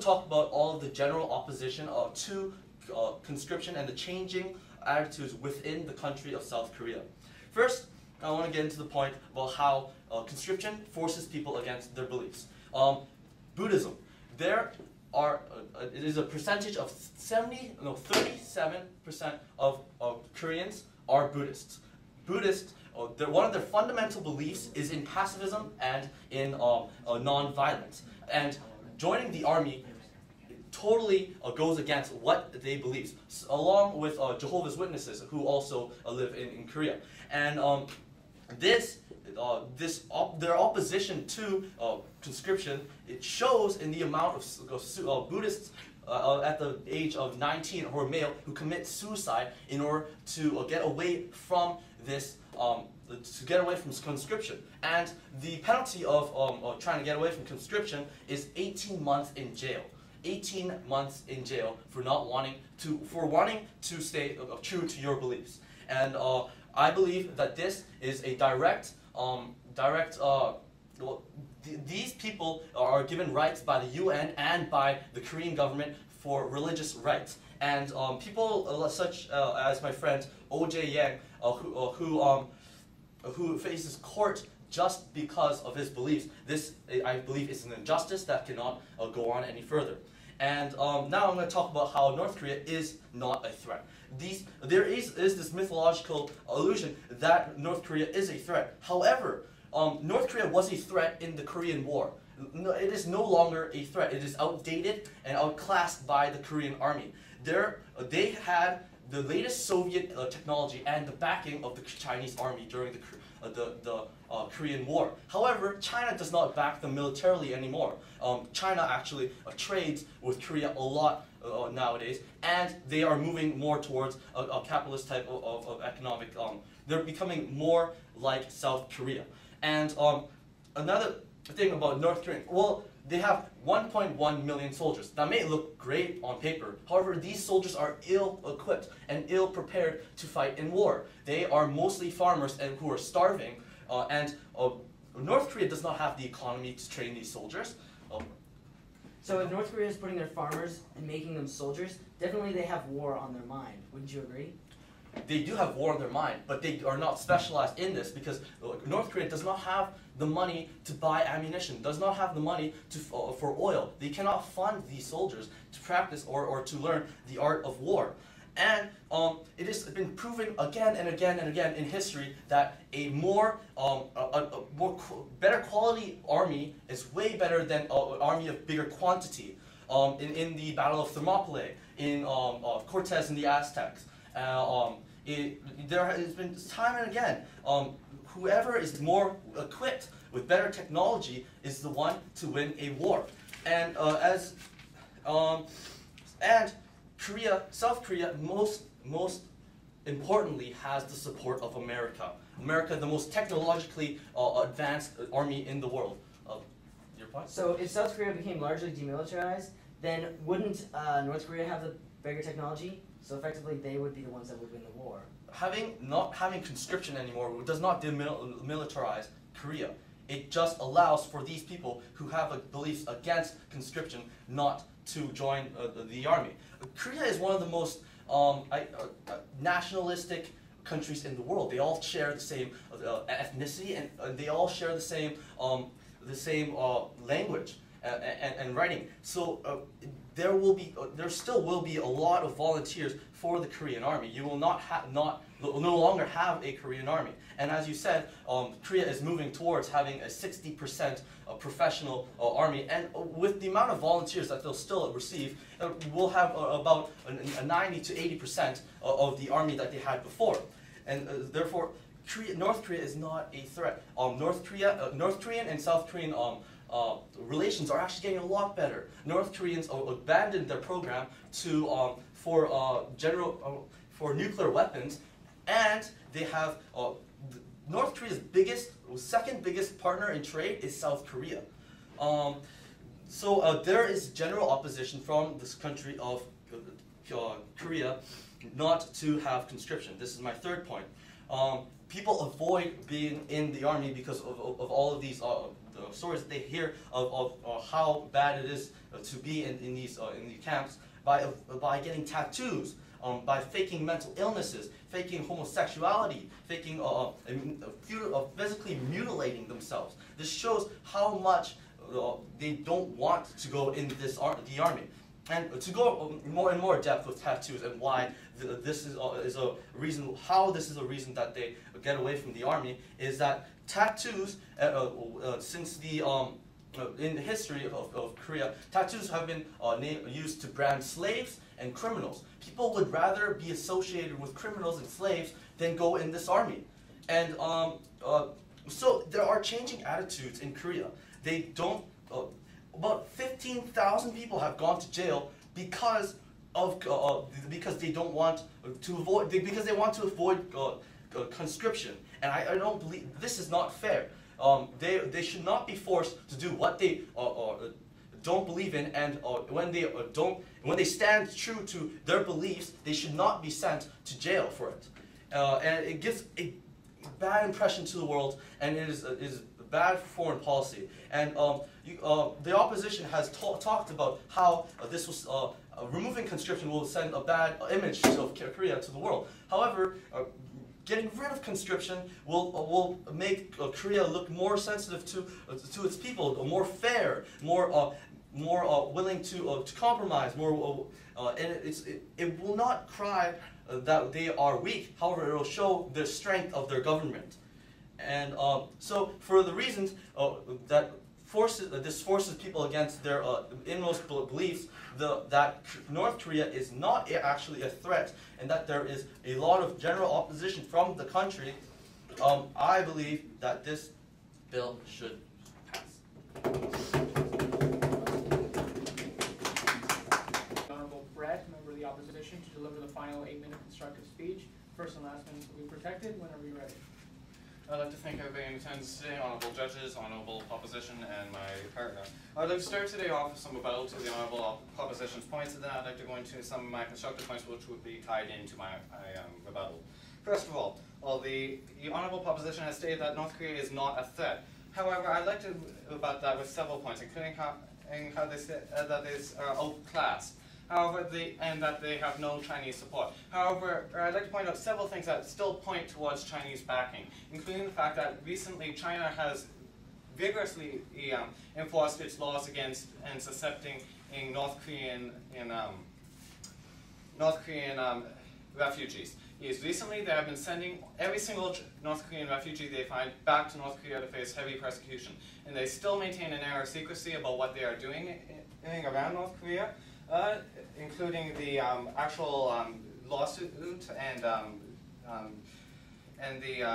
talk about all of the general opposition to conscription and the changing attitudes within the country of South Korea. First, I want to get into the point about how conscription forces people against their beliefs. Buddhism. There are, it is a percentage of 37% of Koreans are Buddhists. Buddhists, one of their fundamental beliefs is in pacifism and in non-violence. And joining the army totally goes against what they believe, along with Jehovah's Witnesses, who also live in Korea. And their opposition to conscription, it shows in the amount of Buddhists at the age of 19 who are male who commit suicide in order to get away from this, to get away from conscription. And the penalty of trying to get away from conscription is 18 months in jail. 18 months in jail for wanting to stay true to your beliefs. And I believe that this is a these people are given rights by the UN and by the Korean government for religious rights. And people such as my friend O.J. Yang, who faces court just because of his beliefs, this, I believe, is an injustice that cannot go on any further. And now I'm going to talk about how North Korea is not a threat. There is this mythological illusion that North Korea is a threat. However, North Korea was a threat in the Korean War. It is no longer a threat. It is outdated and outclassed by the Korean army. They had the latest Soviet technology and the backing of the Chinese army during the Korean War. However, China does not back them militarily anymore. China actually trades with Korea a lot nowadays, and they are moving more towards a capitalist type of economic. They're becoming more like South Korea. And another thing about North Korea, well, they have 1.1 million soldiers. That may look great on paper. However, these soldiers are ill-equipped and ill-prepared to fight in war. They are mostly farmers and who are starving. North Korea does not have the economy to train these soldiers. So if North Korea is putting their farmers and making them soldiers, definitely they have war on their mind. Wouldn't you agree? They do have war on their mind, but they are not specialized in this because North Korea does not have the money to buy ammunition, does not have the money for oil. They cannot fund these soldiers to practice or to learn the art of war. And it has been proven again and again and again in history that a better quality army is way better than an army of bigger quantity. In the Battle of Thermopylae, in Cortez and the Aztecs, there has been time and again, whoever is more equipped with better technology is the one to win a war. And South Korea, most importantly, has the support of America. America, the most technologically advanced army in the world. Your point? So if South Korea became largely demilitarized, then wouldn't North Korea have the bigger technology? So effectively, they would be the ones that would win the war. Not having conscription anymore does not demilitarize Korea. It just allows for these people who have beliefs against conscription not to join the army. Korea is one of the most nationalistic countries in the world. They all share the same ethnicity, and they all share the same language and writing. So there still will be a lot of volunteers for the Korean army. You will no longer have a Korean army. And as you said, Korea is moving towards having a 60% professional army. And with the amount of volunteers that they'll still receive, we'll have about a 90 to 80% of the army that they had before. And therefore, North Korea is not a threat. North Korean and South Korean relations are actually getting a lot better. North Koreans abandoned their program for nuclear weapons, and they have North Korea's second biggest partner in trade is South Korea. So there is general opposition from this country of Korea not to have conscription. This is my third point. People avoid being in the army because of all of these the stories that they hear of how bad it is to be in these camps by getting tattoos, by faking mental illnesses, faking homosexuality, faking physically mutilating themselves. This shows how much they don't want to go in the army. And to go more and more depth with tattoos and why this is a reason, how this is a reason that they get away from the army, is that tattoos, since the in the history of Korea, tattoos have been used to brand slaves and criminals. People would rather be associated with criminals and slaves than go in this army. And so there are changing attitudes in Korea. They don't. About 15,000 people have gone to jail because they don't want to avoid because they want to avoid conscription. And I don't believe this is not fair. They should not be forced to do what they don't believe in, and when they stand true to their beliefs, they should not be sent to jail for it. And it gives a bad impression to the world, and it is bad foreign policy. And the opposition has talked about how this was removing conscription will send a bad image of Korea to the world. However, getting rid of conscription will make Korea look more sensitive to its people, more fair, more willing to compromise, and it will not cry that they are weak. However, it will show the strength of their government. And so, for the reasons that this forces people against their inmost beliefs, that North Korea is not actually a threat, and that there is a lot of general opposition from the country, I believe that this bill should pass. Honorable Brett, member of the opposition, to deliver the final 8-minute constructive speech. First and last minutes will be protected. Whenever you're ready. I'd like to thank everybody in attendance today, honourable judges, honourable opposition, and my partner. I'd like to start today off with some rebuttal to the honourable opposition's points, and then I'd like to go into some of my constructive points which would be tied into my rebuttal. First of all, the honourable opposition has stated that North Korea is not a threat. However, I'd like to rebut that with several points, including how they say that is outclassed. However, and that they have no Chinese support. However, I'd like to point out several things that still point towards Chinese backing, including the fact that recently China has vigorously enforced its laws against and accepting North Korean refugees. Recently, they have been sending every single North Korean refugee they find back to North Korea to face heavy persecution, and they still maintain an air of secrecy about what they are doing around North Korea. Including the actual lawsuit and the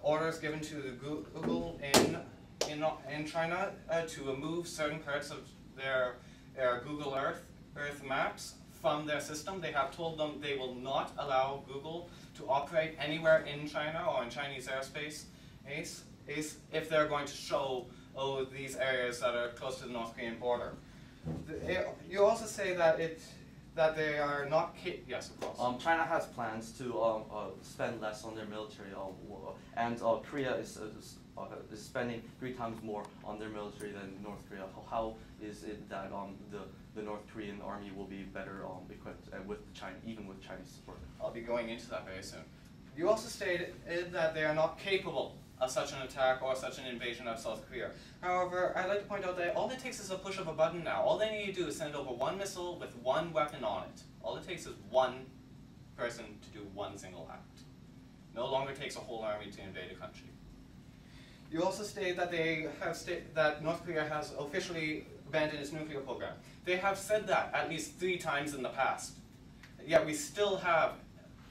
orders given to Google in China to remove certain parts of their Google Earth maps from their system. They have told them they will not allow Google to operate anywhere in China or in Chinese airspace if they're going to show these areas that are close to the North Korean border. You also say that they are not yes, of course. China has plans to spend less on their military, and Korea is spending 3 times more on their military than North Korea. How is it that the North Korean army will be better equipped with even with Chinese support? I'll be going into that very soon. You also stated that they are not capable of such an attack or such an invasion of South Korea. However, I'd like to point out that all it takes is a push of a button now. All they need to do is send over one missile with one weapon on it. All it takes is one person to do one single act. No longer takes a whole army to invade a country. You also stated that that North Korea has officially abandoned its nuclear program. They have said that at least 3 times in the past. Yet we still have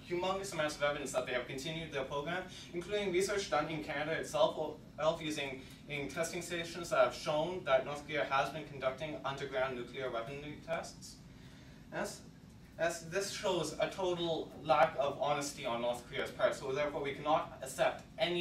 humongous amounts of evidence that they have continued their program, including research done in Canada itself using testing stations that have shown that North Korea has been conducting underground nuclear weaponry tests. As this shows a total lack of honesty on North Korea's part, so therefore we cannot accept any